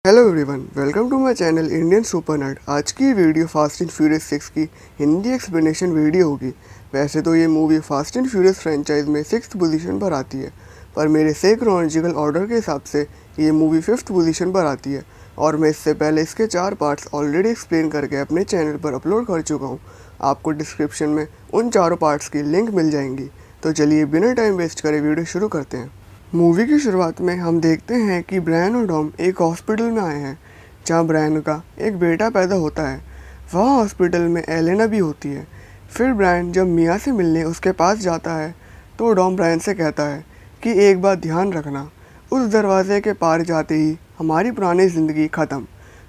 Hello everyone, welcome to my channel Indian super nerd. आज की video fast and furious 6 की Hindi explanation video होगी। वैसे तो ये movie fast and furious franchise में 6th पोजीशन पर आती है, पर मेरे से क्रोनोलॉजिकल ऑर्डर के हिसाब से ये मूवी 5th पोजीशन पर आती है। और मैं इससे पहले इसके 4 पार्ट्स ऑलरेडी एक्सप्लेन करके अपने चैनल पर अपलोड कर चुका हूँ। आपको डिस्क्रिप्शन में उन चारों पार्ट्स की लिंक मिल जाएंगी। तो चलिए बिना टाइम वेस्ट करे वीडियो शुरू करते हैं। मूवी की शुरुआत में हम देखते हैं कि ब्रायन और डॉम एक हॉस्पिटल में आए हैं, जहां ब्रायन का एक बेटा पैदा होता है। वहाँ हॉस्पिटल में एलेना भी होती है। फिर ब्रायन जब मिया से मिलने उसके पास जाता है तो डॉम ब्रायन से कहता है कि एक बात ध्यान रखना, उस दरवाजे के पार जाते ही हमारी पुरानी ज़िंदगी ख़त्म,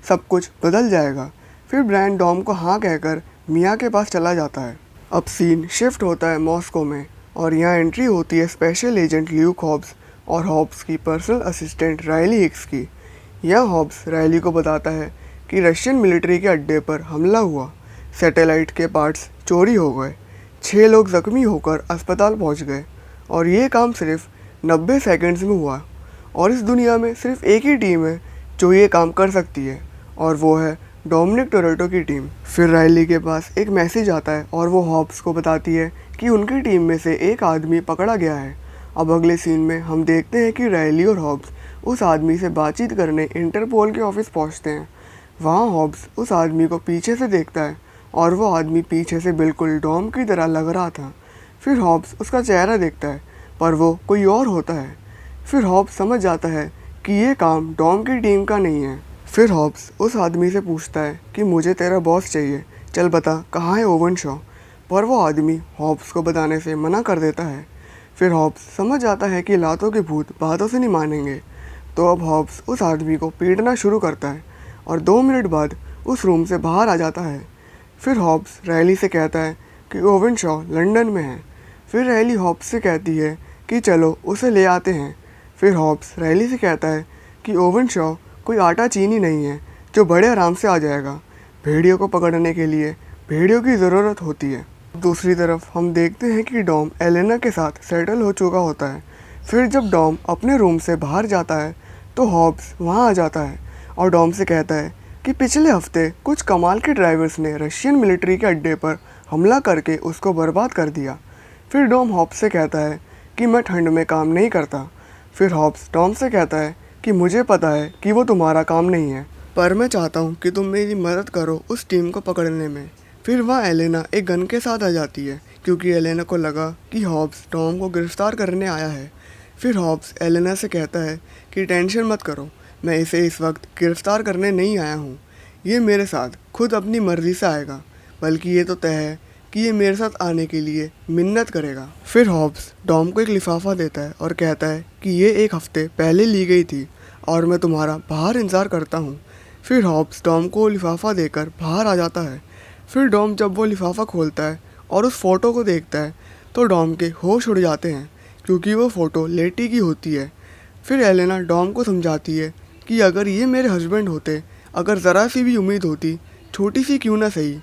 सब कुछ बदल जाएगा। फिर ब्रायन डॉम को हाँ कहकर मिया के पास चला जाता है। अब सीन शिफ्ट होता है मॉस्को में, और यहाँ एंट्री होती है स्पेशल एजेंट ल्यूक हॉब्स और हॉब्स की पर्सनल असिस्टेंट रायली हिक्स की। यह हॉब्स रायली को बताता है कि रशियन मिलिट्री के अड्डे पर हमला हुआ, सैटेलाइट के पार्ट्स चोरी हो गए, 6 लोग जख्मी होकर अस्पताल पहुंच गए, और ये काम सिर्फ 90 सेकंड्स में हुआ। और इस दुनिया में सिर्फ एक ही टीम है जो ये काम कर सकती है, और वो है डोमिनिक टोरेटो की टीम। फिर रायली के पास एक मैसेज आता है और वो हॉब्स को बताती है कि उनकी टीम में से एक आदमी पकड़ा गया है। अब अगले सीन में हम देखते हैं कि रायली और हॉब्स उस आदमी से बातचीत करने इंटरपोल के ऑफिस पहुंचते हैं। वहाँ हॉब्स उस आदमी को पीछे से देखता है, और वो आदमी पीछे से बिल्कुल डॉम की तरह लग रहा था। फिर हॉब्स उसका चेहरा देखता है, पर वो कोई और होता है। फिर हॉब्स समझ जाता है कि ये काम डॉम की टीम का नहीं है। फिर हॉब्स उस आदमी से पूछता है कि मुझे तेरा बॉस चाहिए, चल बता कहाँ है ओवन शॉ। पर वो आदमी हॉब्स को बताने से मना कर देता है। फिर हॉब्स समझ आता है कि लातों के भूत बातों से नहीं मानेंगे, तो अब हॉब्स उस आदमी को पीटना शुरू करता है, और 2 मिनट बाद उस रूम से बाहर आ जाता है। फिर हॉब्स रायली से कहता है कि ओवन शॉ लंदन में है। फिर रायली हॉब्स से कहती है कि चलो उसे ले आते हैं। फिर हॉब्स रायली से कहता है कि ओवन शॉ कोई आटा चीनी नहीं है जो बड़े आराम से आ जाएगा। भेड़ियों को पकड़ने के लिए भेड़ियों की ज़रूरत होती है। दूसरी तरफ हम देखते हैं कि डॉम एलेना के साथ सेटल हो चुका होता है। फिर जब डॉम अपने रूम से बाहर जाता है तो हॉब्स वहाँ आ जाता है और डॉम से कहता है कि पिछले हफ्ते कुछ कमाल के ड्राइवर्स ने रशियन मिलिट्री के अड्डे पर हमला करके उसको बर्बाद कर दिया। फिर डॉम हॉब्स से कहता है कि मैं ठंड में काम नहीं करता। फिर हॉब्स डॉम से कहता है कि मुझे पता है कि वो तुम्हारा काम नहीं है, पर मैं चाहता हूँ कि तुम मेरी मदद करो उस टीम को पकड़ने में। फिर वहाँ एलेना एक गन के साथ आ जाती है, क्योंकि एलेना को लगा कि हॉब्स टॉम को गिरफ्तार करने आया है। फिर हॉब्स एलेना से कहता है कि टेंशन मत करो, मैं इसे इस वक्त गिरफ्तार करने नहीं आया हूँ। ये मेरे साथ खुद अपनी मर्ज़ी से आएगा, बल्कि ये तो तय है कि ये मेरे साथ आने के लिए मिन्नत करेगा। फिर हॉब्स टॉम को एक लिफाफा देता है और कहता है कि ये 1 हफ्ते पहले ली गई थी और मैं तुम्हारा बाहर इंतज़ार करता हूँ। फिर हॉब्स टॉम को लिफाफा देकर बाहर आ जाता है। फिर डॉम जब वो लिफाफा खोलता है और उस फ़ोटो को देखता है तो डॉम के होश उड़ जाते हैं, क्योंकि वो फ़ोटो लेटी की होती है। फिर एलेना डॉम को समझाती है कि अगर ये मेरे हस्बैंड होते, अगर ज़रा सी भी उम्मीद होती, छोटी सी क्यों ना सही,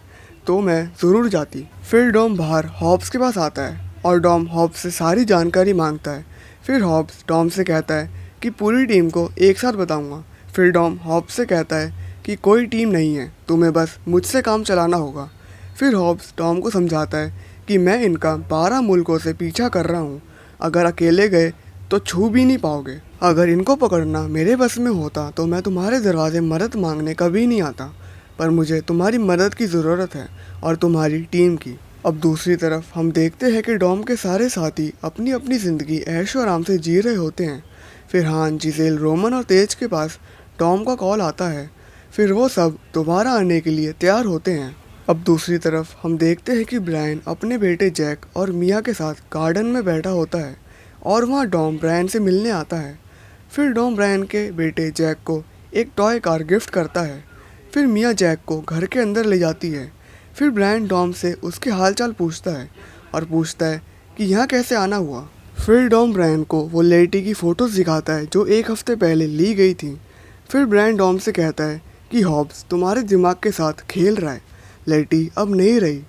तो मैं ज़रूर जाती। फिर डॉम बाहर हॉब्स के पास आता है और डॉम हॉब्स से सारी जानकारी मांगता है। फिर हॉब्स डॉम से कहता है कि पूरी टीम को एक साथ बताऊँगा। फिर डॉम हॉब्स से कहता है कि कोई टीम नहीं है, तुम्हें बस मुझसे काम चलाना होगा। फिर हॉब्स टॉम को समझाता है कि मैं इनका 12 मुल्कों से पीछा कर रहा हूँ, अगर अकेले गए तो छू भी नहीं पाओगे। अगर इनको पकड़ना मेरे बस में होता तो मैं तुम्हारे दरवाजे मदद मांगने कभी नहीं आता, पर मुझे तुम्हारी मदद की ज़रूरत है और तुम्हारी टीम की। अब दूसरी तरफ हम देखते हैं कि डॉम के सारे साथी अपनी अपनी ज़िंदगी ऐशो आराम से जी रहे होते हैं। फिर हान, जिसेल, रोमन और तेज के पास टॉम का कॉल आता है। फिर वो सब दोबारा आने के लिए तैयार होते हैं। अब दूसरी तरफ हम देखते हैं कि ब्रायन अपने बेटे जैक और मिया के साथ गार्डन में बैठा होता है, और वहाँ डॉम ब्रायन से मिलने आता है। फिर डॉम ब्रायन के बेटे जैक को एक टॉय कार गिफ्ट करता है। फिर मिया जैक को घर के अंदर ले जाती है। फिर ब्रायन डॉम से उसके हालचाल पूछता है और पूछता है कि यहाँ कैसे आना हुआ। फिर डॉम ब्रायन को वो लेटी की फ़ोटोज़ दिखाता है जो 1 हफ्ते पहले ली गई थी। फिर ब्रायन डॉम से कहता है कि हॉब्स तुम्हारे दिमाग के साथ खेल रहा है, लेटी अब नहीं रही।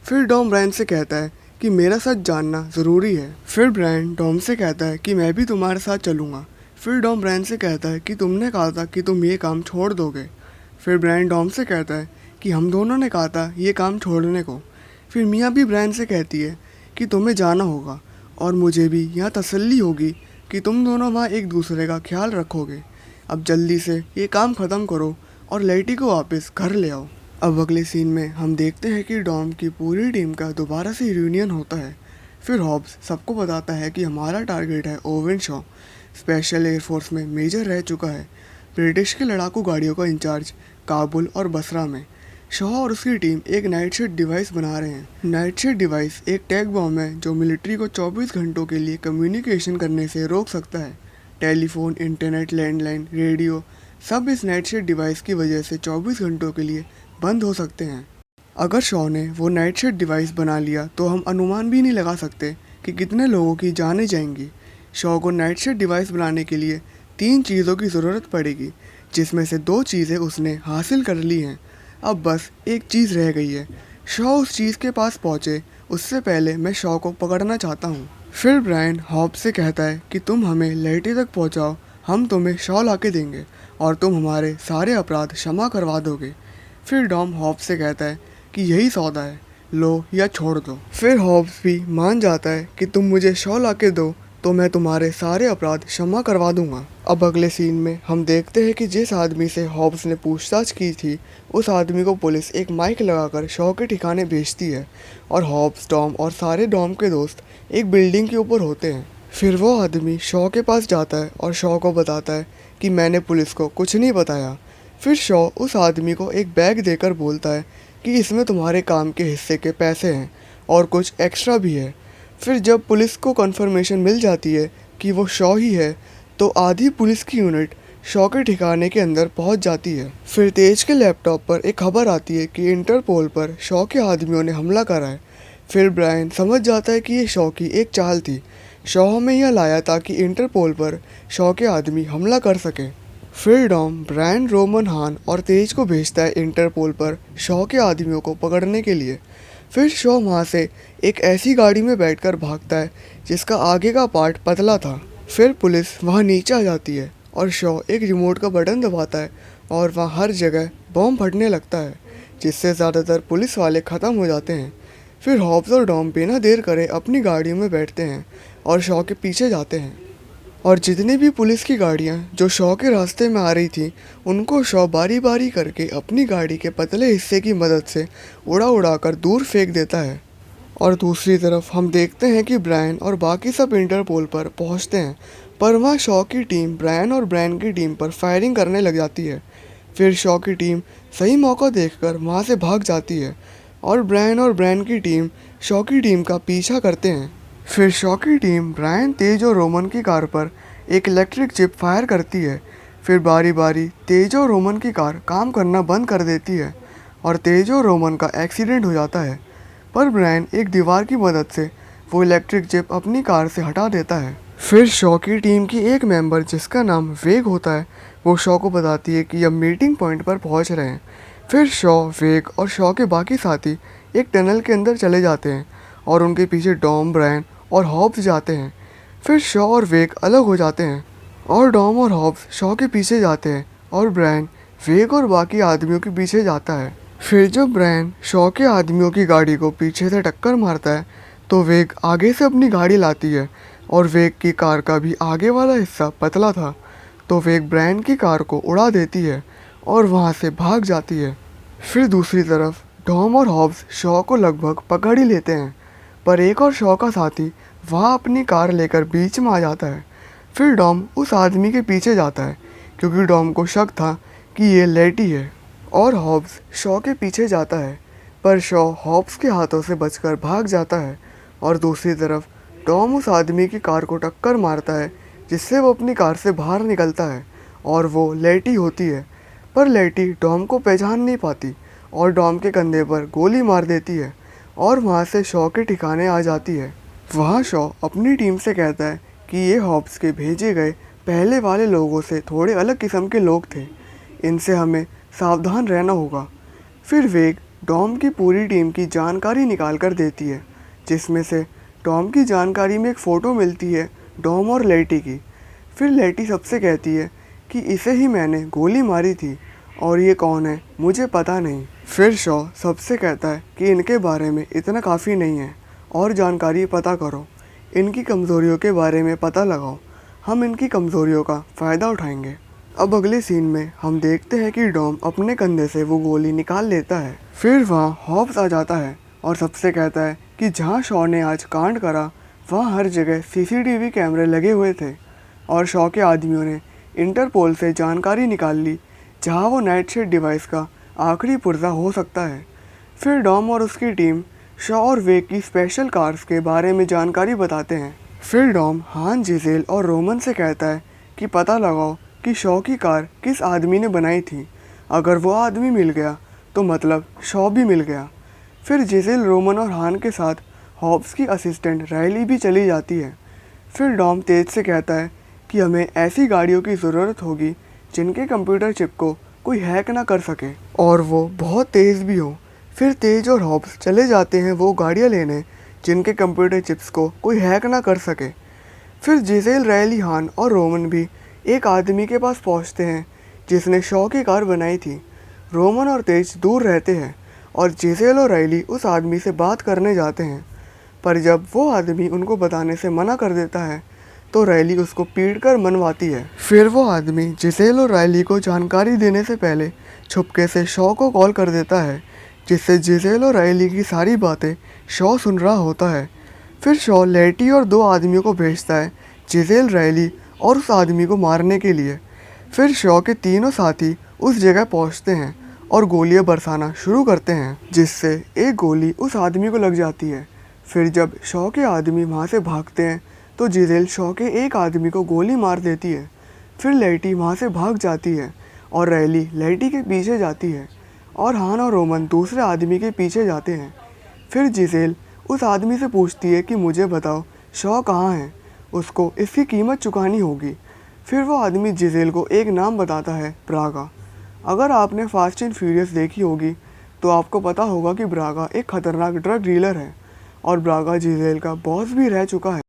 फिर डॉम ब्रायन से कहता है कि मेरा सच जानना ज़रूरी है। फिर ब्रायन डॉम से कहता है कि मैं भी तुम्हारे साथ चलूँगा। फिर डॉम ब्रायन से कहता है कि तुमने कहा था कि तुम ये काम छोड़ दोगे। फिर ब्रायन डॉम से कहता है कि हम दोनों ने कहा था ये काम छोड़ने को। फिर मियाँ भी ब्रायन से कहती है कि तुम्हें जाना होगा और मुझे भी यहाँ तसल्ली होगी कि तुम दोनों वहाँ एक दूसरे का ख्याल रखोगे। अब जल्दी से ये काम ख़त्म करो और लेटी को वापस घर ले आओ। अब अगले सीन में हम देखते हैं कि डॉम की पूरी टीम का दोबारा से रियूनियन होता है। फिर हॉब्स सबको बताता है कि हमारा टारगेट है ओवेन शॉ, स्पेशल एयरफोर्स में मेजर रह चुका है, ब्रिटिश के लड़ाकू गाड़ियों का इंचार्ज काबुल और बसरा में। शॉ और उसकी टीम एक नाइट शेड डिवाइस बना रहे हैं। नाइट शेड डिवाइस एक टैग बॉम्ब है जो मिलिट्री को 24 घंटों के लिए कम्युनिकेशन करने से रोक सकता है। टेलीफोन, इंटरनेट, लैंडलाइन, रेडियो सब इस नाइट शेड डिवाइस की वजह से 24 घंटों के लिए बंद हो सकते हैं। अगर शॉ ने वो नाइट शेड डिवाइस बना लिया तो हम अनुमान भी नहीं लगा सकते कि कितने लोगों की जानें जाएंगी। शॉ को नाइट शेड डिवाइस बनाने के लिए 3 चीज़ों की ज़रूरत पड़ेगी, जिसमें से 2 चीज़ें उसने हासिल कर ली हैं। अब बस एक चीज़ रह गई है। शॉ उस चीज़ के पास पहुँचे उससे पहले मैं शॉ को पकड़ना चाहता हूँ। फिर ब्रायन हॉब से कहता है कि तुम हमें लेटी तक पहुँचाओ, हम तुम्हें शॉ ला के देंगे और तुम हमारे सारे अपराध क्षमा करवा दोगे। फिर डॉम हॉब से कहता है कि यही सौदा है, लो या छोड़ दो। फिर हॉब्स भी मान जाता है कि तुम मुझे शॉ ला के दो तो मैं तुम्हारे सारे अपराध क्षमा करवा दूंगा। अब अगले सीन में हम देखते हैं कि जिस आदमी से हॉब्स ने पूछताछ की थी उस आदमी को पुलिस एक माइक लगाकर शॉ के ठिकाने भेजती है और हॉब्स, डॉम और सारे डॉम के दोस्त एक बिल्डिंग के ऊपर होते हैं। फिर वो आदमी शॉ के पास जाता है और शॉ को बताता है कि मैंने पुलिस को कुछ नहीं बताया। फिर शॉ उस आदमी को एक बैग देकर बोलता है कि इसमें तुम्हारे काम के हिस्से के पैसे हैं और कुछ एक्स्ट्रा भी है। फिर जब पुलिस को कंफर्मेशन मिल जाती है कि वो शॉ ही है तो आधी पुलिस की यूनिट शॉ के ठिकाने के अंदर पहुंच जाती है। फिर तेज के लैपटॉप पर एक खबर आती है कि इंटरपोल पर शॉ के आदमियों ने हमला करा है। फिर ब्रायन समझ जाता है कि ये शॉ की एक चाल थी। शॉ हमें यह लाया ताकि इंटरपोल पर शॉ के आदमी हमला कर सके। फिर डॉम ब्रायन, रोमन, हान और तेज को भेजता है इंटरपोल पर शॉ के आदमियों को पकड़ने के लिए। फिर शॉ वहाँ से एक ऐसी गाड़ी में बैठकर भागता है जिसका आगे का पार्ट पतला था। फिर पुलिस वहाँ नीचे आ जाती है और शॉ एक रिमोट का बटन दबाता है और वहाँ हर जगह बॉम्ब फटने लगता है, जिससे ज़्यादातर पुलिस वाले ख़त्म हो जाते हैं। फिर हॉब्स और डॉम बिना देर करे अपनी गाड़ियों में बैठते हैं और शॉ के पीछे जाते हैं और जितनी भी पुलिस की गाड़ियाँ जो शॉ के रास्ते में आ रही थी उनको शॉ बारी बारी करके अपनी गाड़ी के पतले हिस्से की मदद से उड़ा कर दूर फेंक देता है। और दूसरी तरफ हम देखते हैं कि ब्रायन और बाकी सब इंटरपोल पर पहुंचते हैं, पर वहाँ शॉ की टीम ब्रायन और ब्रायन की टीम पर फायरिंग करने लग जाती है। फिर शॉ की टीम सही मौका देखकर वहाँ से भाग जाती है और ब्रायन और ब्रायन की टीम शॉ की टीम का पीछा करते हैं। फिर शॉ की टीम ब्रायन, तेज और रोमन की कार पर एक इलेक्ट्रिक चिप फायर करती है। फिर बारी बारी तेज और रोमन की कार काम करना बंद कर देती है और तेज और रोमन का एक्सीडेंट हो जाता है, पर ब्रायन एक दीवार की मदद से वो इलेक्ट्रिक चिप अपनी कार से हटा देता है। फिर शॉ की टीम की एक मेंबर जिसका नाम वेग होता है वो शॉ को बताती है कि अब मीटिंग पॉइंट पर पहुंच रहे हैं। फिर शॉ, वेग और शॉ के बाकी साथी एक टनल के अंदर चले जाते हैं और उनके पीछे डॉम, ब्रायन और हॉब्स जाते हैं। फिर शॉ और वेग अलग हो जाते हैं और डॉम और हॉब्स शॉ के पीछे जाते हैं और ब्रायन वेग और बाकी आदमियों के पीछे जाता है। फिर जब ब्रायन शॉ के आदमियों की गाड़ी को पीछे से टक्कर मारता है तो वेग आगे से अपनी गाड़ी लाती है और वेग की कार का भी आगे वाला हिस्सा पतला था तो वेग ब्रायन की कार को उड़ा देती है और वहाँ से भाग जाती है। फिर दूसरी तरफ डॉम और हॉब्स शॉ को लगभग पकड़ ही लेते हैं, पर एक और शॉ का साथी वहाँ अपनी कार लेकर बीच में आ जाता है। फिर डॉम उस आदमी के पीछे जाता है क्योंकि डॉम को शक था कि ये लेटी है और हॉब्स शॉ के पीछे जाता है, पर शॉ हॉब्स के हाथों से बचकर भाग जाता है और दूसरी तरफ टॉम उस आदमी की कार को टक्कर मारता है जिससे वो अपनी कार से बाहर निकलता है और वो लेटी होती है, पर लेटी डॉम को पहचान नहीं पाती और डॉम के कंधे पर गोली मार देती है और वहाँ से शॉ के ठिकाने आ जाती है। वहाँ शॉ अपनी टीम से कहता है कि ये हॉब्स के भेजे गए पहले वाले लोगों से थोड़े अलग किस्म के लोग थे, इनसे हमें सावधान रहना होगा। फिर वेग डॉम की पूरी टीम की जानकारी निकाल कर देती है, जिसमें से टॉम की जानकारी में एक फ़ोटो मिलती है डॉम और लेटी की। फिर लेटी सबसे कहती है कि इसे ही मैंने गोली मारी थी और ये कौन है मुझे पता नहीं। फिर शॉ सबसे कहता है कि इनके बारे में इतना काफ़ी नहीं है और जानकारी पता करो, इनकी कमज़ोरियों के बारे में पता लगाओ, हम इनकी कमज़ोरियों का फ़ायदा उठाएंगे। अब अगले सीन में हम देखते हैं कि डॉम अपने कंधे से वो गोली निकाल लेता है। फिर वहाँ हॉब्स आ जाता है और सबसे कहता है कि जहाँ शॉ ने आज कांड करा वहाँ हर जगह सीसीटीवी कैमरे लगे हुए थे और शॉ के आदमियों ने इंटरपोल से जानकारी निकाल ली जहाँ वो नाइटशेड डिवाइस का आखिरी पुर्जा हो सकता है। फिर डॉम और उसकी टीम शॉ और वेक की स्पेशल कार्स के बारे में जानकारी बताते हैं। फिर डॉम हान, जिजेल और रोमन से कहता है कि पता लगाओ कि शॉ की कार किस आदमी ने बनाई थी। अगर वो आदमी मिल गया तो मतलब शॉ भी मिल गया। फिर जिजेल, रोमन और हान के साथ हॉब्स की असिस्टेंट राइली भी चली जाती है। फिर डॉम तेज से कहता है कि हमें ऐसी गाड़ियों की ज़रूरत होगी जिनके कंप्यूटर चिप को कोई हैक ना कर सके और वो बहुत तेज़ भी हो। फिर तेज और हॉब्स चले जाते हैं वो गाड़ियाँ लेने जिनके कंप्यूटर चिप्स को कोई हैक ना कर सके। फिर जिजेल, राइली, हान और रोमन भी एक आदमी के पास पहुंचते हैं जिसने शॉ की कार बनाई थी। रोमन और तेज दूर रहते हैं और जिजेल और राइली उस आदमी से बात करने जाते हैं, पर जब वो आदमी उनको बताने से मना कर देता है तो राइली उसको पीटकर मनवाती है। फिर वो आदमी जिसेल और राइली को जानकारी देने से पहले छुपके से शॉ को कॉल कर देता है, जिससे जिसेल और राइली की सारी बातें शॉ सुन रहा होता है। फिर शॉ लेटी और 2 आदमियों को भेजता है जिसेल, राइली और उस आदमी को मारने के लिए। फिर शॉ के तीनों साथी उस जगह पहुंचते हैं और गोलियां बरसाना शुरू करते हैं, जिससे एक गोली उस आदमी को लग जाती है। फिर जब शॉ के आदमी वहाँ से भागते हैं तो जिजेल शॉ के एक आदमी को गोली मार देती है। फिर लेटी वहाँ से भाग जाती है और राइली लेटी के पीछे जाती है और हान और रोमन दूसरे आदमी के पीछे जाते हैं। फिर जिजेल उस आदमी से पूछती है कि मुझे बताओ शॉ कहाँ है, उसको इसकी कीमत चुकानी होगी। फिर वो आदमी जिजेल को एक नाम बताता है, ब्रागा। अगर आपने फास्ट एंड फ्यूरियस देखी होगी तो आपको पता होगा कि ब्रागा एक खतरनाक ड्रग डीलर है और ब्रागा जिजेल का बॉस भी रह चुका है।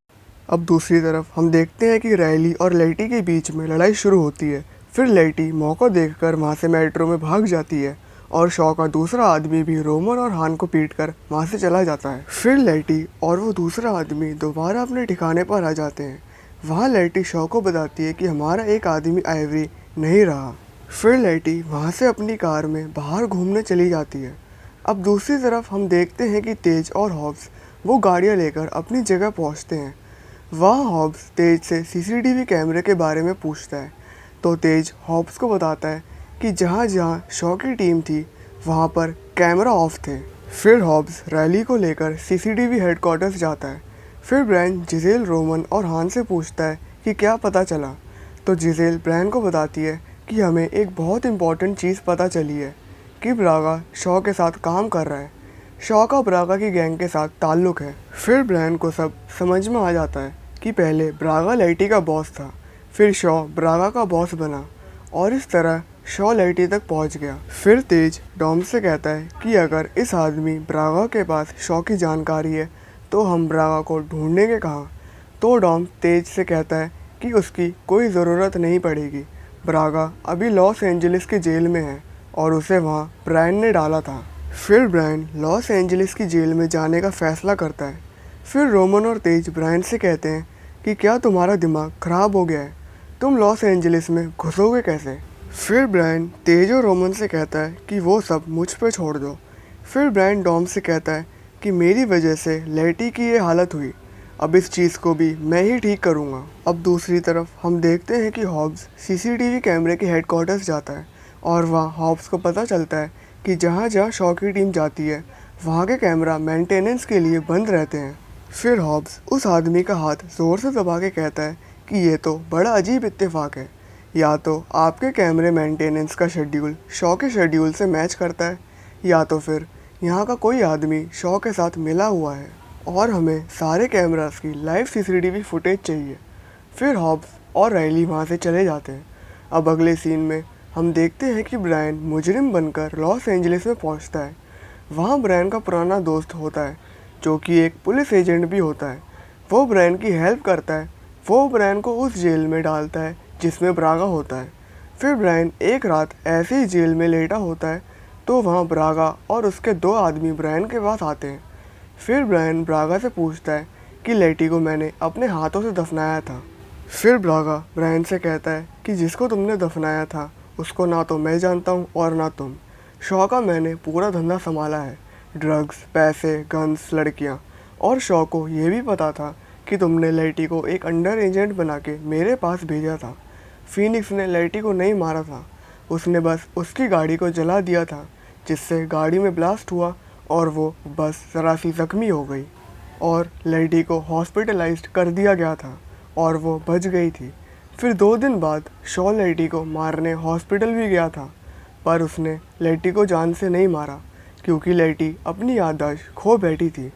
अब दूसरी तरफ हम देखते हैं कि राइली और लेटी के बीच में लड़ाई शुरू होती है। फिर लेटी मौका देखकर वहाँ से मेट्रो में भाग जाती है और शॉ का दूसरा आदमी भी रोमन और हान को पीटकर वहाँ से चला जाता है। फिर लेटी और वो दूसरा आदमी दोबारा अपने ठिकाने पर आ जाते हैं। वहाँ लेटी शॉ को बताती है कि हमारा एक आदमी आइवरी नहीं रहा। फिर लेटी वहाँ से अपनी कार में बाहर घूमने चली जाती है। अब दूसरी तरफ हम देखते हैं कि तेज और हॉब्स वो गाड़ियाँ लेकर अपनी जगह पहुँचते हैं। वहाँ हॉब्स तेज से सीसीटीवी कैमरे के बारे में पूछता है तो तेज हॉब्स को बताता है कि जहाँ जहाँ शॉ की टीम थी वहाँ पर कैमरा ऑफ थे। फिर हॉब्स राइली को लेकर सीसीटीवी हेडक्वार्टर्स जाता है। फिर ब्रायन जिजेल, रोमन और हान से पूछता है कि क्या पता चला, तो जिजेल ब्रायन को बताती है कि हमें एक बहुत इम्पॉर्टेंट चीज़ पता चली है कि ब्रागा शॉ के साथ काम कर रहा है। शॉ का ब्रागा की गैंग के साथ ताल्लुक़ है। फिर ब्रायन को सब समझ में आ जाता है कि पहले ब्रागा लेटी का बॉस था, फिर शॉ ब्रागा का बॉस बना और इस तरह शॉ लेटी तक पहुंच गया। फिर तेज डॉम से कहता है कि अगर इस आदमी ब्रागा के पास शॉ की जानकारी है तो हम ब्रागा को ढूंढेंगे कहाँ। तो डॉम तेज से कहता है कि उसकी कोई ज़रूरत नहीं पड़ेगी, ब्रागा अभी लॉस एंजलिस के जेल में है और उसे वहाँ ब्रायन ने डाला था। फिर ब्रायन लॉस एंजलिस की जेल में जाने का फ़ैसला करता है। फिर रोमन और तेज ब्रायन से कहते हैं कि क्या तुम्हारा दिमाग ख़राब हो गया है, तुम लॉस एंजलिस में घुसोगे कैसे। फिर ब्रायन तेज और रोमन से कहता है कि वो सब मुझ पे छोड़ दो। फिर ब्रायन डॉम से कहता है कि मेरी वजह से लेटी की ये हालत हुई, अब इस चीज़ को भी मैं ही ठीक करूँगा। अब दूसरी तरफ हम देखते हैं कि हॉब्स सीसीटीवी कैमरे के हेडक्वार्टर्स जाता है और वहाँ हॉब्स को पता चलता है कि जहाँ जहाँ शॉ की टीम जाती है वहाँ के कैमरा मेंटेनेंस के लिए बंद रहते हैं। फिर हॉब्स उस आदमी का हाथ ज़ोर से दबा के कहता है कि ये तो बड़ा अजीब इत्तेफाक है, या तो आपके कैमरे मेंटेनेंस का शेड्यूल शॉ के शेड्यूल से मैच करता है या तो फिर यहाँ का कोई आदमी शॉ के साथ मिला हुआ है और हमें सारे कैमरास की लाइव सीसीटीवी फुटेज चाहिए। फिर हॉब्स और राइली वहाँ से चले जाते हैं। अब अगले सीन में हम देखते हैं कि ब्रायन मुजरिम बनकर लॉस एंजलिस में पहुँचता है। वहाँ ब्रायन का पुराना दोस्त होता है जो कि एक पुलिस एजेंट भी होता है। वो ब्रायन की हेल्प करता है वो ब्रायन को उस जेल में डालता है जिसमें ब्रागा होता है। फिर ब्रायन एक रात ऐसे ही जेल में लेटा होता है तो वहाँ ब्रागा और उसके 2 आदमी ब्रायन के पास आते हैं। फिर ब्रायन ब्रागा से पूछता है कि लेटी को मैंने अपने हाथों से दफनाया था। फिर ब्रागा ब्रायन से कहता है कि जिसको तुमने दफनाया था उसको ना तो मैं जानता हूँ और ना तुम। शॉ का मैंने पूरा धंधा संभाला है, ड्रग्स, पैसे, गन्स, लड़कियाँ। और शॉ को ये भी पता था कि तुमने लेटी को एक अंडर एजेंट बना के मेरे पास भेजा था। फीनिक्स ने लेटी को नहीं मारा था, उसने बस उसकी गाड़ी को जला दिया था जिससे गाड़ी में ब्लास्ट हुआ और वो बस ज़रा सी ज़ख्मी हो गई और लेटी को हॉस्पिटलाइज्ड कर दिया गया था और वो बच गई थी। फिर 2 दिन बाद शॉ लेटी को मारने हॉस्पिटल भी गया था, पर उसने लेटी को जान से नहीं मारा क्योंकि लेटी अपनी याददाश्त खो बैठी थी।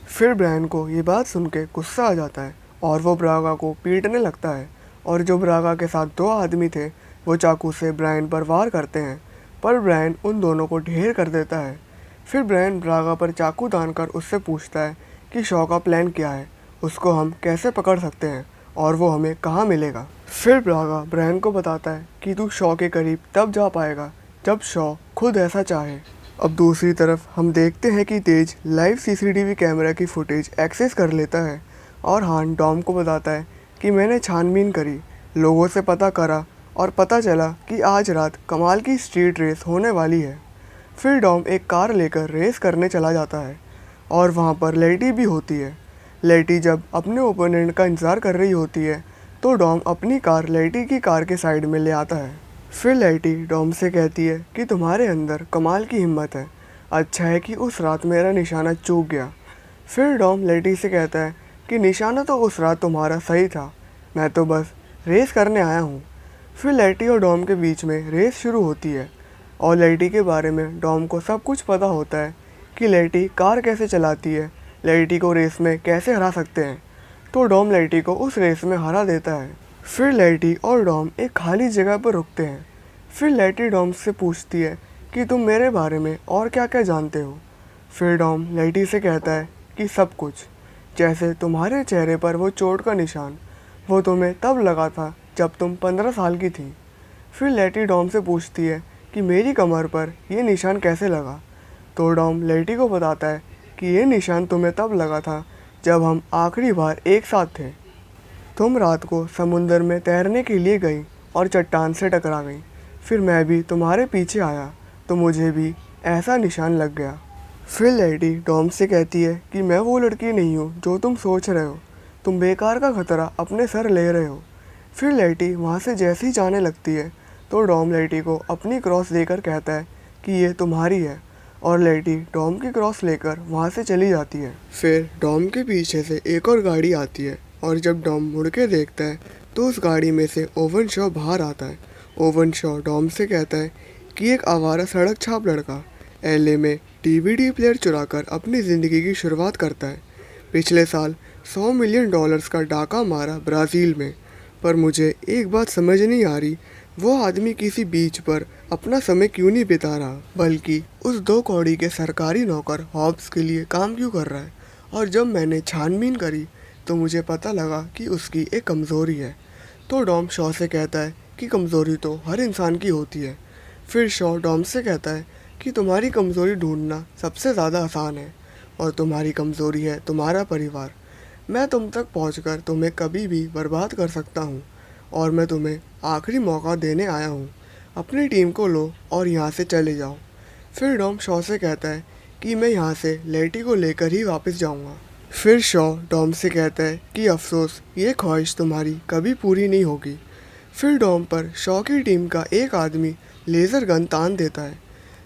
फिर ब्रायन को ये बात सुन के गुस्सा आ जाता है और वो ब्रागा को पीटने लगता है और जो ब्रागा के साथ 2 आदमी थे वो चाकू से ब्रायन पर वार करते हैं, पर ब्रायन उन दोनों को ढेर कर देता है। फिर ब्रायन ब्रागा पर चाकू तानकर उससे पूछता है कि शॉ का प्लान क्या है, उसको हम कैसे पकड़ सकते हैं और वो हमें कहाँ मिलेगा। फिर ब्रागा ब्रायन को बताता है कि तू शॉ के करीब तब जा पाएगा जब शॉ खुद ऐसा चाहे। अब दूसरी तरफ हम देखते हैं कि तेज लाइव सीसीटीवी कैमरा की फुटेज एक्सेस कर लेता है और हान डॉम को बताता है कि मैंने छानबीन करी, लोगों से पता करा और पता चला कि आज रात कमाल की स्ट्रीट रेस होने वाली है। फिर डॉम एक कार लेकर रेस करने चला जाता है और वहाँ पर लेटी भी होती है। लेटी जब अपने ओपोनेंट का इंतज़ार कर रही होती है तो डॉम अपनी कार लेटी की कार के साइड में ले आता है। फिर लेटी डॉम से कहती है कि तुम्हारे अंदर कमाल की हिम्मत है, अच्छा है कि उस रात मेरा निशाना चूक गया। फिर डॉम लेटी से कहता है कि निशाना तो उस रात तुम्हारा सही था, मैं तो बस रेस करने आया हूँ। फिर लेटी और डॉम के बीच में रेस शुरू होती है और लेटी के बारे में डॉम को सब कुछ पता होता है कि लेटी कार कैसे चलाती है, लेटी को रेस में कैसे हरा सकते हैं, तो डॉम लेटी को उस रेस में हरा देता है। फिर लेटी और डॉम एक खाली जगह पर रुकते हैं। फिर लेटी डॉम से पूछती है कि तुम मेरे बारे में और क्या क्या जानते हो। फिर डॉम लेटी से कहता है कि सब कुछ, जैसे तुम्हारे चेहरे पर वो चोट का निशान, वो तुम्हें तब लगा था जब तुम 15 साल की थी। फिर लेटी डॉम से पूछती है कि मेरी कमर पर ये निशान कैसे लगा, तो डॉम लेटी को बताता है कि ये निशान तुम्हें तब लगा था जब हम आखिरी बार एक साथ थे। तुम रात को समुंदर में तैरने के लिए गई और चट्टान से टकरा गई, फिर मैं भी तुम्हारे पीछे आया तो मुझे भी ऐसा निशान लग गया। फिर लेडी डॉम से कहती है कि मैं वो लड़की नहीं हूँ जो तुम सोच रहे हो, तुम बेकार का खतरा अपने सर ले रहे हो। फिर लेटी वहाँ से जैसे ही जाने लगती है तो डॉम लेटी को अपनी क्रॉस देकर कहता है कि ये तुम्हारी है और लेटी डॉम की क्रॉस लेकर वहाँ से चली जाती है। फिर डॉम के पीछे से एक और गाड़ी आती है और जब डॉम मुड़ के देखता है तो उस गाड़ी में से ओवन शॉ बाहर आता है। ओवन शॉ डॉम से कहता है कि एक आवारा सड़क छाप लड़का एलए में डीवीडी प्लेयर चुराकर अपनी ज़िंदगी की शुरुआत करता है। पिछले साल $100 मिलियन का डाका मारा ब्राज़ील में, पर मुझे एक बात समझ नहीं आ रही, वो आदमी किसी बीच पर अपना समय क्यों नहीं बिता रहा, बल्कि उस 2 कौड़ी के सरकारी नौकर हॉब्स के लिए काम क्यों कर रहा है। और जब मैंने छानबीन करी तो मुझे पता लगा कि उसकी एक कमज़ोरी है। तो डॉम शॉ से कहता है कि कमज़ोरी तो हर इंसान की होती है। फिर शॉ डॉम से कहता है कि तुम्हारी कमज़ोरी ढूंढना सबसे ज़्यादा आसान है और तुम्हारी कमज़ोरी है तुम्हारा परिवार। मैं तुम तक पहुंचकर तुम्हें कभी भी बर्बाद कर सकता हूं और मैं तुम्हें आखिरी मौका देने आया हूं। अपनी टीम को लो और यहाँ से चले जाओ। फिर डॉम शॉ से कहता है कि मैं यहाँ से लेटी को लेकर ही वापस जाऊँगा। फिर शॉ डॉम से कहता है कि अफसोस, ये ख्वाहिश तुम्हारी कभी पूरी नहीं होगी। फिर डॉम पर शॉ की टीम का एक आदमी लेज़र गन तान देता है।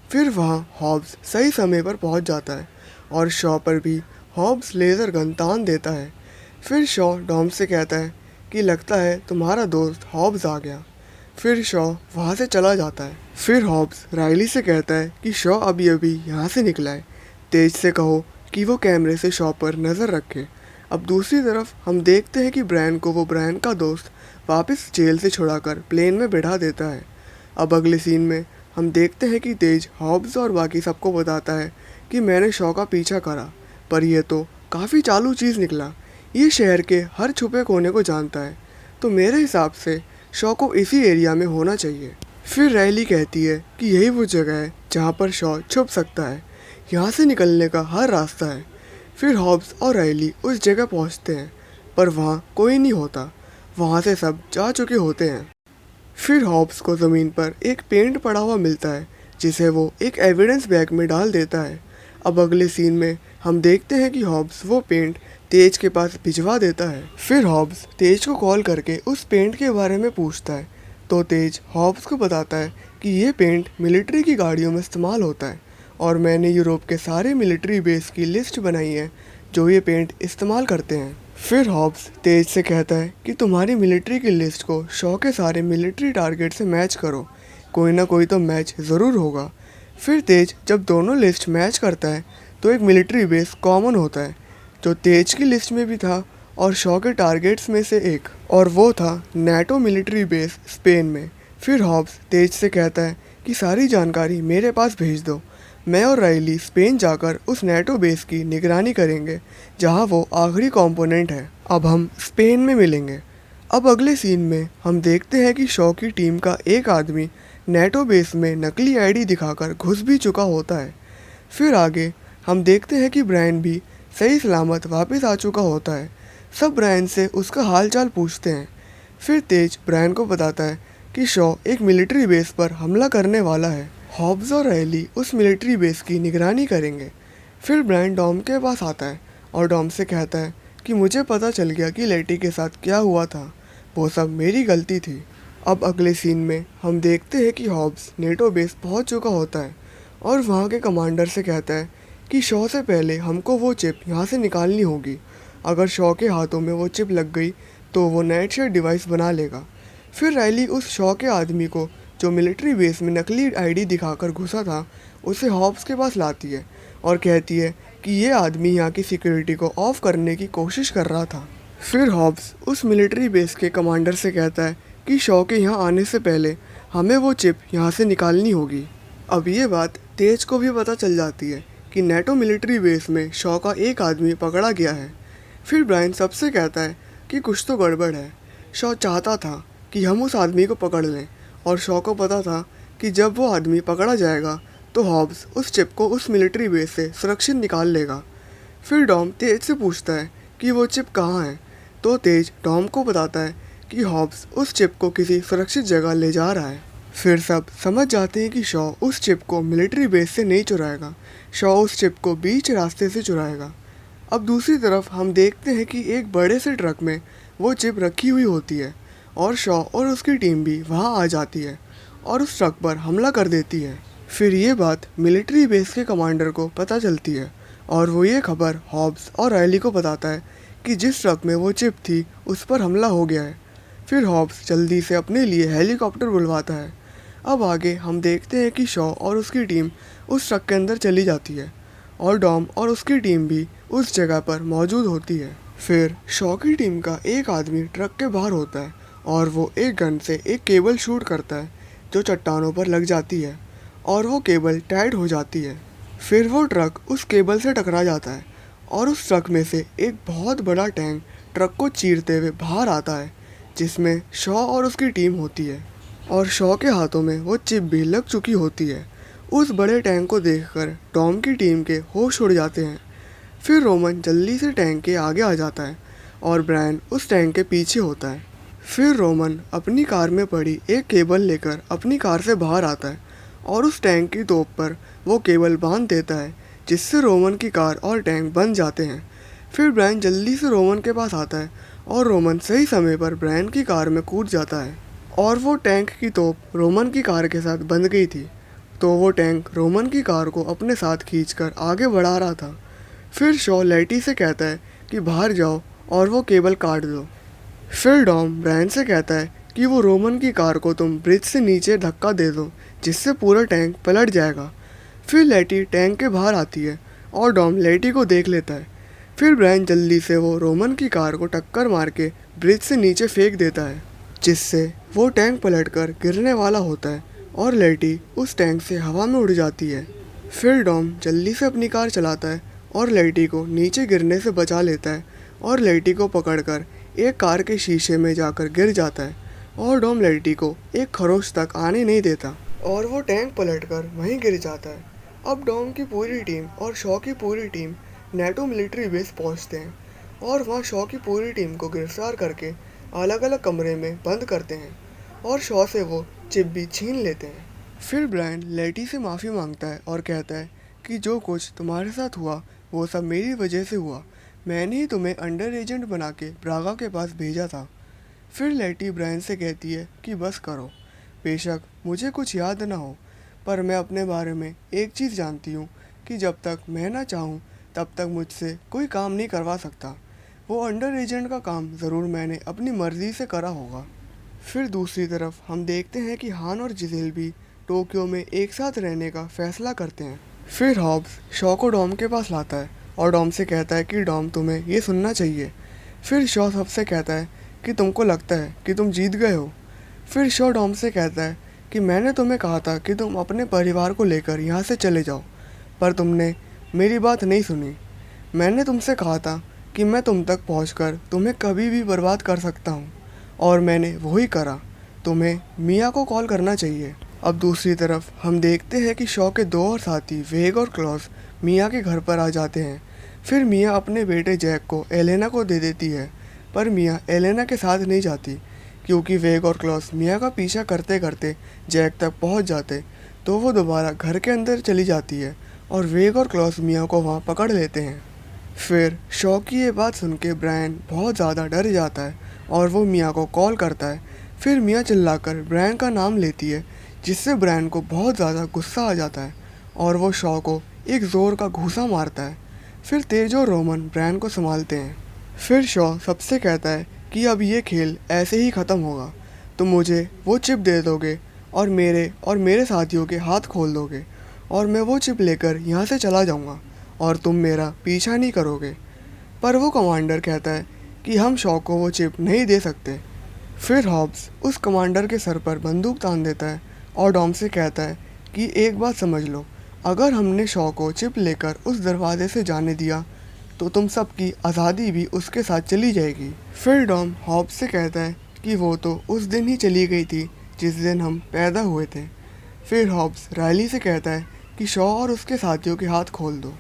फिर वहाँ हॉब्स सही समय पर पहुँच जाता है और शॉ पर भी हॉब्स लेज़र गन तान देता है। फिर शॉ डॉम से कहता है कि लगता है तुम्हारा दोस्त हॉब्स आ गया। फिर शॉ वहाँ से चला जाता है। फिर हॉब्स राइली से कहता है कि शॉ अभी अभी यहाँ से निकला है, तेज से कहो कि वो कैमरे से शॉ पर नज़र रखे। अब दूसरी तरफ हम देखते हैं कि ब्रायन को वो ब्रायन का दोस्त वापस जेल से छुड़ाकर प्लेन में बैठा देता है। अब अगले सीन में हम देखते हैं कि तेज हॉब्स और बाकी सबको बताता है कि मैंने शॉ का पीछा करा, पर यह तो काफ़ी चालू चीज़ निकला। ये शहर के हर छुपे कोने को जानता है, तो मेरे हिसाब से शॉ को इसी एरिया में होना चाहिए। फिर राइली कहती है कि यही वो जगह है जहाँ पर शॉ छुप सकता है, यहाँ से निकलने का हर रास्ता है। फिर हॉब्स और राइली उस जगह पहुँचते हैं, पर वहाँ कोई नहीं होता, वहाँ से सब जा चुके होते हैं। फिर हॉब्स को ज़मीन पर एक पेंट पड़ा हुआ मिलता है, जिसे वो एक एविडेंस बैग में डाल देता है। अब अगले सीन में हम देखते हैं कि हॉब्स वो पेंट तेज के पास भिजवा देता है। फिर हॉब्स तेज को कॉल करके उस पेंट के बारे में पूछता है, तो तेज हॉब्स को बताता है कि ये पेंट मिलिट्री की गाड़ियों में इस्तेमाल होता है और मैंने यूरोप के सारे मिलिट्री बेस की लिस्ट बनाई है जो ये पेंट इस्तेमाल करते हैं। फिर हॉब्स तेज से कहता है कि तुम्हारी मिलिट्री की लिस्ट को शॉ के सारे मिलिट्री टारगेट से मैच करो, कोई ना कोई तो मैच ज़रूर होगा। फिर तेज जब दोनों लिस्ट मैच करता है तो एक मिलिट्री बेस कॉमन होता है, जो तेज की लिस्ट में भी था और शॉ के टारगेट्स में से एक, और वो था नेटो मिलिट्री बेस स्पेन में। फिर हॉब्स तेज से कहता है कि सारी जानकारी मेरे पास भेज दो, मैं और राइली स्पेन जाकर उस नेटो बेस की निगरानी करेंगे जहां वो आखिरी कंपोनेंट है। अब हम स्पेन में मिलेंगे। अब अगले सीन में हम देखते हैं कि शॉ की टीम का एक आदमी नेटो बेस में नकली आईडी दिखाकर घुस भी चुका होता है। फिर आगे हम देखते हैं कि ब्रायन भी सही सलामत वापस आ चुका होता है। सब ब्रायन से उसका हाल चाल पूछते हैं। फिर तेज ब्रायन को बताता है कि शॉ एक मिलिट्री बेस पर हमला करने वाला है। हॉब्स और राइली उस मिलिट्री बेस की निगरानी करेंगे। फिर ब्रायन डॉम के पास आता है और डॉम से कहता है कि मुझे पता चल गया कि लेटी के साथ क्या हुआ था, वो सब मेरी गलती थी। अब अगले सीन में हम देखते हैं कि हॉब्स नेटो बेस पहुंच चुका होता है और वहां के कमांडर से कहता है कि शॉ से पहले हमको वो चिप यहाँ से निकालनी होगी। अगर शॉ के हाथों में वो चिप लग गई तो वो नाइटशेड डिवाइस बना लेगा। फिर राइली उस शॉ के आदमी को जो मिलिट्री बेस में नकली आईडी दिखाकर घुसा था उसे हॉब्स के पास लाती है और कहती है कि ये आदमी यहाँ की सिक्योरिटी को ऑफ करने की कोशिश कर रहा था। फिर हॉब्स उस मिलिट्री बेस के कमांडर से कहता है कि शॉ के यहाँ आने से पहले हमें वो चिप यहाँ से निकालनी होगी। अब ये बात तेज को भी पता चल जाती है कि नेटो मिलिट्री बेस में शॉ का एक आदमी पकड़ा गया है। फिर ब्रायन सबसे कहता है कि कुछ तो गड़बड़ है। शॉ चाहता था कि हम उस आदमी को पकड़ लें और शॉ को पता था कि जब वो आदमी पकड़ा जाएगा तो हॉब्स उस चिप को उस मिलिट्री बेस से सुरक्षित निकाल लेगा। फिर डॉम तेज से पूछता है कि वो चिप कहाँ है, तो तेज डॉम को बताता है कि हॉब्स उस चिप को किसी सुरक्षित जगह ले जा रहा है। फिर सब समझ जाते हैं कि शॉ उस चिप को मिलिट्री बेस से नहीं चुराएगा, शॉ उस चिप को बीच रास्ते से चुराएगा। अब दूसरी तरफ हम देखते हैं कि एक बड़े से ट्रक में वो चिप रखी हुई होती है और शॉ और उसकी टीम भी वहां आ जाती है और उस ट्रक पर हमला कर देती है। फिर ये बात मिलिट्री बेस के कमांडर को पता चलती है और वो ये खबर हॉब्स और राइली को बताता है कि जिस ट्रक में वो चिप थी उस पर हमला हो गया है। फिर हॉब्स जल्दी से अपने लिए हेलीकॉप्टर बुलवाता है। अब आगे हम देखते हैं कि शॉ और उसकी टीम उस ट्रक के अंदर चली जाती है और डॉम और उसकी टीम भी उस जगह पर मौजूद होती है। फिर शॉ की टीम का एक आदमी ट्रक के बाहर होता है और वो एक गन से एक केबल शूट करता है जो चट्टानों पर लग जाती है और वो केबल टाइट हो जाती है। फिर वो ट्रक उस केबल से टकरा जाता है और उस ट्रक में से एक बहुत बड़ा टैंक ट्रक को चीरते हुए बाहर आता है, जिसमें शॉ और उसकी टीम होती है और शॉ के हाथों में वो चिप भी लग चुकी होती है। उस बड़े टैंक को देखकर टॉम की टीम के होश उड़ जाते हैं। फिर रोमन जल्दी से टैंक के आगे आ जाता है और ब्रायन उस टैंक के पीछे होता है। फिर रोमन अपनी कार में पड़ी एक केबल लेकर अपनी कार से बाहर आता है और उस टैंक की तोप पर वो केबल बांध देता है, जिससे रोमन की कार और टैंक बंद जाते हैं। फिर ब्रायन जल्दी से रोमन के पास आता है और रोमन सही समय पर ब्रायन की कार में कूद जाता है और वो टैंक की तोप रोमन की कार के साथ बंध गई थी, तो वो टैंक रोमन की कार को अपने साथ खींचकर आगे बढ़ा रहा था। फिर शॉ लेटी से कहता है कि बाहर जाओ और वो केबल काट दो। फिर डॉम ब्रायन से कहता है कि वो रोमन की कार को तुम ब्रिज से नीचे धक्का दे दो, जिससे पूरा टैंक पलट जाएगा। फिर लेटी टैंक के बाहर आती है और डॉम लेटी को देख लेता है। फिर ब्रायन जल्दी से वो रोमन की कार को टक्कर मार के ब्रिज से नीचे फेंक देता है, जिससे वो टैंक पलटकर गिरने वाला होता है और लेटी उस टैंक से हवा में उड़ जाती है। फिर डॉम जल्दी से अपनी कार चलाता है और लेटी को नीचे गिरने से बचा लेता है और लेटी को पकड़कर एक कार के शीशे में जाकर गिर जाता है और डॉम लेटी को एक खरोच तक आने नहीं देता और वो टैंक पलटकर वहीं गिर जाता है। अब डॉम की पूरी टीम और शॉ की पूरी टीम नेटो मिलिट्री बेस पहुंचते हैं और वहां शॉ की पूरी टीम को गिरफ्तार करके अलग अलग कमरे में बंद करते हैं और शॉ से वो चिप भी छीन लेते हैं। फिर ब्रायन लेटी से माफ़ी मांगता है और कहता है कि जो कुछ तुम्हारे साथ हुआ वो सब मेरी वजह से हुआ, मैंने ही तुम्हें अंडर एजेंट बना के ब्रागा के पास भेजा था। फिर लेटी ब्रायन से कहती है कि बस करो, बेशक मुझे कुछ याद ना हो, पर मैं अपने बारे में एक चीज़ जानती हूँ कि जब तक मैं ना चाहूँ तब तक मुझसे कोई काम नहीं करवा सकता। वो अंडर एजेंट का काम ज़रूर मैंने अपनी मर्ज़ी से करा होगा। फिर दूसरी तरफ हम देखते हैं कि हान और जिजेल भी टोक्यो में एक साथ रहने का फैसला करते हैं। फिर हॉब्स शॉ को डॉम के पास लाता है और डॉम से कहता है कि डॉम तुम्हें ये सुनना चाहिए। फिर शॉ सबसे कहता है कि तुमको लगता है कि तुम जीत गए हो। फिर शॉ डॉम से कहता है कि मैंने तुम्हें कहा था कि तुम अपने परिवार को लेकर यहाँ से चले जाओ, पर तुमने मेरी बात नहीं सुनी। मैंने तुमसे कहा था कि मैं तुम तक पहुंचकर तुम्हें कभी भी बर्बाद कर सकता हूं, और मैंने वही करा। तुम्हें मिया को कॉल करना चाहिए। अब दूसरी तरफ हम देखते हैं कि शॉ के दो और साथी वेग और क्लॉस मिया के घर पर आ जाते हैं। फिर मिया अपने बेटे जैक को एलेना को दे देती है, पर मिया एलेना के साथ नहीं जाती क्योंकि वेग और क्लॉस मिया का पीछा करते करते जैक तक पहुंच जाते तो वो दोबारा घर के अंदर चली जाती है और वेग और क्लॉस मिया को वहां पकड़ लेते हैं। फिर शॉ की ये बात सुन के ब्रायन बहुत ज़्यादा डर जाता है और वो मिया को कॉल करता है। फिर मिया चिल्लाकर ब्रायन का नाम लेती है, जिससे ब्रायन को बहुत ज़्यादा गुस्सा आ जाता है और वो शॉ को एक ज़ोर का घूंसा मारता है। फिर तेज और रोमन ब्रायन को संभालते हैं। फिर शॉ सबसे कहता है कि अब ये खेल ऐसे ही ख़त्म होगा, तुम मुझे वो चिप दे दोगे और मेरे साथियों के हाथ खोल दोगे और मैं वो चिप लेकर यहाँ से चला जाऊँगा और तुम मेरा पीछा नहीं करोगे। पर वो कमांडर कहता है कि हम शॉ को वो चिप नहीं दे सकते। फिर हॉब्स उस कमांडर के सर पर बंदूक तान देता है और डॉम से कहता है कि एक बात समझ लो, अगर हमने शॉ को चिप लेकर उस दरवाजे से जाने दिया तो तुम सबकी आज़ादी भी उसके साथ चली जाएगी। फिर डॉम हॉब्स से कहता है कि वो तो उस दिन ही चली गई थी जिस दिन हम पैदा हुए थे। फिर हॉब्स रायली से कहता है कि शॉ और उसके साथियों के हाथ खोल दो।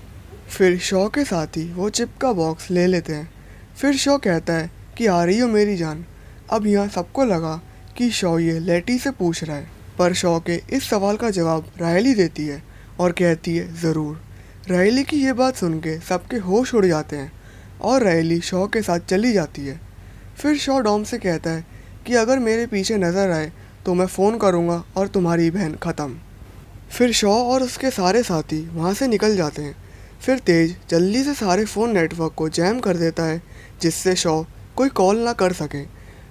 फिर शॉ के साथी वो चिप का बॉक्स ले लेते हैं। फिर शॉ कहता है कि आ रही हो मेरी जान। अब यहाँ सबको लगा कि शॉ ये लेटी से पूछ रहा है, पर शॉ के इस सवाल का जवाब रायली देती है और कहती है ज़रूर। रायली की ये बात सुन के सबके होश उड़ जाते हैं और रायली शॉ के साथ चली जाती है। फिर शॉ डॉम से कहता है कि अगर मेरे पीछे नज़र आए तो मैं फ़ोन करूँगा और तुम्हारी बहन ख़त्म। फिर शॉ और उसके सारे साथी वहाँ से निकल जाते हैं। फिर तेज जल्दी से सारे फ़ोन नेटवर्क को जैम कर देता है, जिससे शॉ कोई कॉल ना कर सके।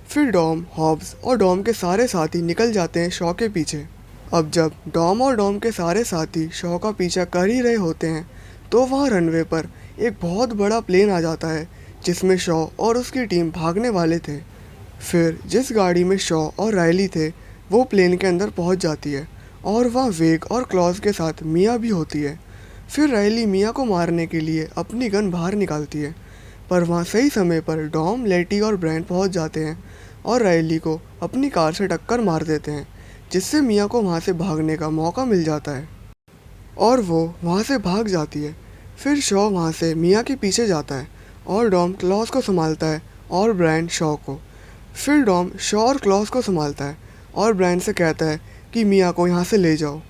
फिर डॉम, हॉब्स और डॉम के सारे साथी निकल जाते हैं शॉ के पीछे। अब जब डॉम और डॉम के सारे साथी शॉ का पीछा कर ही रहे होते हैं तो वहाँ रनवे पर एक बहुत बड़ा प्लेन आ जाता है जिसमें शॉ और उसकी टीम भागने वाले थे। फिर जिस गाड़ी में शॉ और रायली थे वो प्लेन के अंदर पहुँच जाती है और वहाँ वेग और क्लॉज के साथ मिया भी होती है। फिर रायली मिया को मारने के लिए अपनी गन बाहर निकालती है, पर वहाँ सही समय पर डॉम, लेटी और ब्रायन पहुँच जाते हैं और रायली को अपनी कार से टक्कर मार देते हैं, जिससे मिया को वहाँ से भागने का मौका मिल जाता है और वो वहाँ से भाग जाती है। फिर शॉ वहाँ से मिया के पीछे जाता है और डॉम क्लॉज को संभालता है और ब्रायन शॉ को। फिर डॉम शॉ और क्लॉज को संभालता है और ब्रायन से कहता है कि मिया को यहाँ से ले जाओ।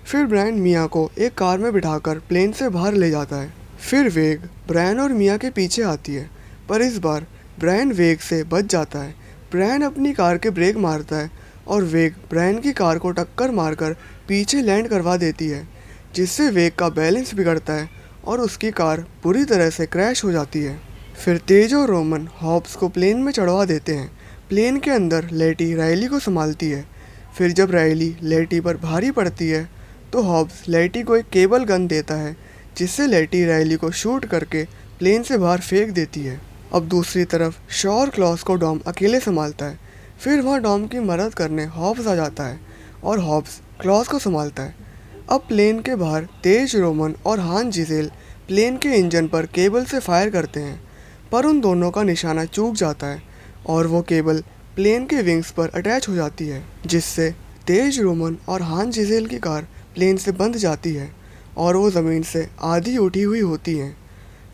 फिर ब्रायन मिया को एक कार में बिठाकर प्लेन से बाहर ले जाता है। फिर वेग ब्रायन और मिया के पीछे आती है, पर इस बार ब्रायन वेग से बच जाता है। ब्रायन अपनी कार के ब्रेक मारता है और वेग ब्रायन की कार को टक्कर मारकर पीछे लैंड करवा देती है, जिससे वेग का बैलेंस बिगड़ता है और उसकी कार बुरी तरह से क्रैश हो जाती है। फिर तेज और रोमन हॉब्स को प्लेन में चढ़वा देते हैं। प्लेन के अंदर लेटी रायली को संभालती है। फिर जब रायली लेटी पर भारी पड़ती है तो हॉब्स लेटी को एक केबल गन देता है, जिससे लेटी रायली को शूट करके प्लेन से बाहर फेंक देती है। अब दूसरी तरफ शॉ और क्लॉस को डॉम अकेले संभालता है। फिर वहाँ डॉम की मदद करने हॉब्स आ जाता है और हॉब्स क्लॉस को संभालता है। अब प्लेन के बाहर तेज, रोमन और हान जिजेल प्लेन के इंजन पर केबल से फायर करते हैं, पर उन दोनों का निशाना चूक जाता है और वो केबल प्लेन के विंग्स पर अटैच हो जाती है, जिससे तेज रोमन और हान जिजेल की कार प्लेन से बंध जाती है और वो ज़मीन से आधी उठी हुई होती हैं।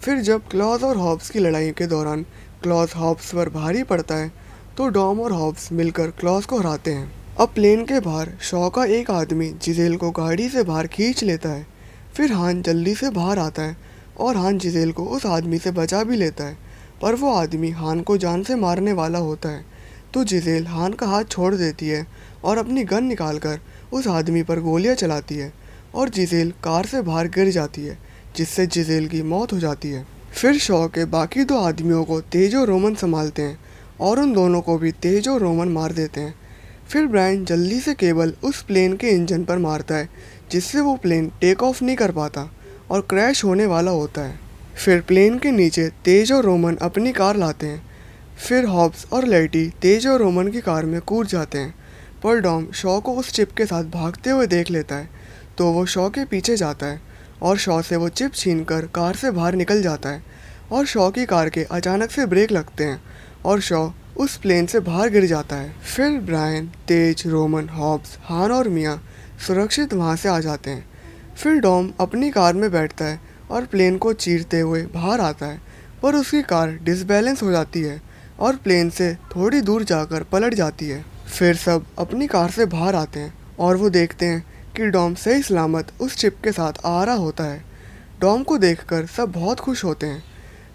फिर जब क्लॉज और हॉब्स की लड़ाई के दौरान क्लॉज हॉब्स पर भारी पड़ता है तो डॉम और हॉब्स मिलकर क्लॉज को हराते हैं। अब प्लेन के बाहर शॉ का एक आदमी जिजेल को गाड़ी से बाहर खींच लेता है। फिर हान जल्दी से बाहर आता है और हान जिजेल को उस आदमी से बचा भी लेता है, पर वो आदमी हान को जान से मारने वाला होता है। तो जिजेल हान का हाथ छोड़ देती है और अपनी गन निकालकर उस आदमी पर गोलियां चलाती है और जिजेल कार से बाहर गिर जाती है, जिससे जिजेल की मौत हो जाती है। फिर शॉ के बाकी दो आदमियों को तेजो रोमन संभालते हैं और उन दोनों को भी तेजो रोमन मार देते हैं। फिर ब्रायन जल्दी से केबल उस प्लेन के इंजन पर मारता है, जिससे वो प्लेन टेक ऑफ नहीं कर पाता और क्रैश होने वाला होता है। फिर प्लेन के नीचे तेजो रोमन अपनी कार लाते हैं। फिर हॉब्स और लेटी तेजो रोमन की कार में कूद जाते हैं, पर डॉम शॉ को उस चिप के साथ भागते हुए देख लेता है, तो वो शॉ के पीछे जाता है और शॉ से वो चिप छीनकर कार से बाहर निकल जाता है और शॉ की कार के अचानक से ब्रेक लगते हैं और शॉ उस प्लेन से बाहर गिर जाता है। फिर ब्रायन, तेज, रोमन, हॉब्स, हान और मिया सुरक्षित वहाँ से आ जाते हैं। फिर डॉम अपनी कार में बैठता है और प्लेन को चीरते हुए बाहर आता है, पर उसकी कार डिसबैलेंस हो जाती है और प्लेन से थोड़ी दूर जाकर पलट जाती है। फिर सब अपनी कार से बाहर आते हैं और वो देखते हैं कि डॉम सही सलामत उस चिप के साथ आ रहा होता है। डॉम को देखकर सब बहुत खुश होते हैं।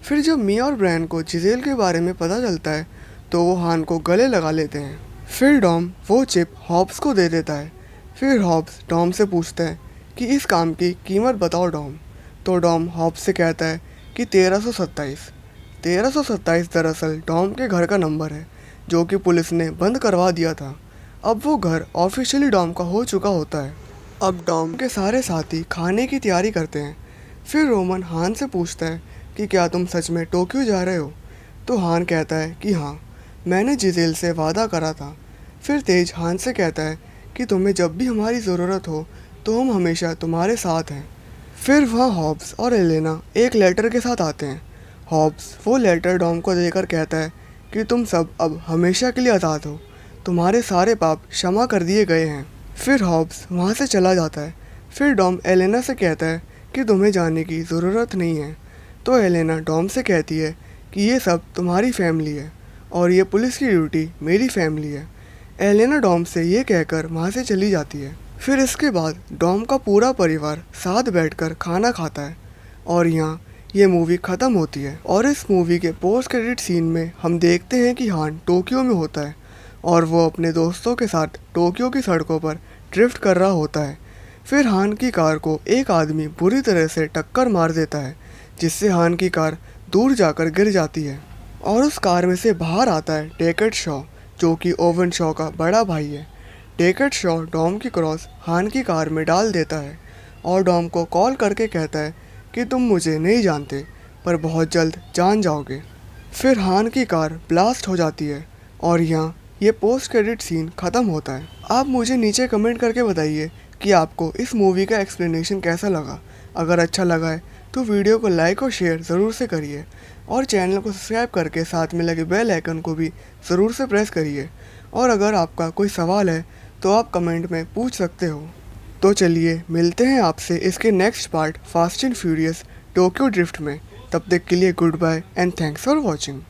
फिर जब मिया और ब्रायन को जिजेल के बारे में पता चलता है तो वो हान को गले लगा लेते हैं। फिर डॉम वो चिप हॉब्स को दे देता है। फिर हॉब्स डॉम से पूछता है कि इस काम की कीमत बताओ डॉम। तो डॉम हॉब्स से कहता है कि 1327। 1327 दरअसल डॉम के घर का नंबर है, जो कि पुलिस ने बंद करवा दिया था। अब वो घर ऑफिशियली डॉम का हो चुका होता है। अब डॉम के सारे साथी खाने की तैयारी करते हैं। फिर रोमन हान से पूछता है कि क्या तुम सच में टोक्यो जा रहे हो? तो हान कहता है कि हाँ, मैंने जिजेल से वादा करा था। फिर तेज हान से कहता है कि तुम्हें जब भी हमारी ज़रूरत हो तो हम हमेशा तुम्हारे साथ हैं। फिर वहाँ हॉब्स और एलेना एक लेटर के साथ आते हैं। हॉब्स वो लेटर डॉम को देकर कहता है कि तुम सब अब हमेशा के लिए आज़ाद हो, तुम्हारे सारे पाप क्षमा कर दिए गए हैं। फिर हॉब्स वहाँ से चला जाता है। फिर डॉम एलेना से कहता है कि तुम्हें जाने की ज़रूरत नहीं है। तो एलेना डॉम से कहती है कि ये सब तुम्हारी फैमिली है और ये पुलिस की ड्यूटी मेरी फैमिली है। एलेना डॉम से ये कहकर वहाँ से चली जाती है। फिर इसके बाद डॉम का पूरा परिवार साथ बैठकर खाना खाता है और यहाँ ये मूवी ख़त्म होती है। और इस मूवी के पोस्ट क्रेडिट सीन में हम देखते हैं कि हान टोक्यो में होता है और वो अपने दोस्तों के साथ टोक्यो की सड़कों पर ड्रिफ्ट कर रहा होता है। फिर हान की कार को एक आदमी बुरी तरह से टक्कर मार देता है, जिससे हान की कार दूर जाकर गिर जाती है और उस कार में से बाहर आता है डेकर्ड शॉ, जो कि ओवन शॉ का बड़ा भाई है। डेकर्ड शॉ डॉम की क्रॉस हान की कार में डाल देता है और डॉम को कॉल करके कहता है कि तुम मुझे नहीं जानते, पर बहुत जल्द जान जाओगे। फिर हान की कार ब्लास्ट हो जाती है और यहाँ ये पोस्ट क्रेडिट सीन ख़त्म होता है। आप मुझे नीचे कमेंट करके बताइए कि आपको इस मूवी का एक्सप्लेनेशन कैसा लगा। अगर अच्छा लगा है तो वीडियो को लाइक और शेयर ज़रूर से करिए और चैनल को सब्सक्राइब करके साथ में लगे बेल आइकन को भी ज़रूर से प्रेस करिए। और अगर आपका कोई सवाल है तो आप कमेंट में पूछ सकते हो। तो चलिए मिलते हैं आपसे इसके next part Fast and Furious Tokyo Drift में। तब तक के लिए good bye and thanks for watching.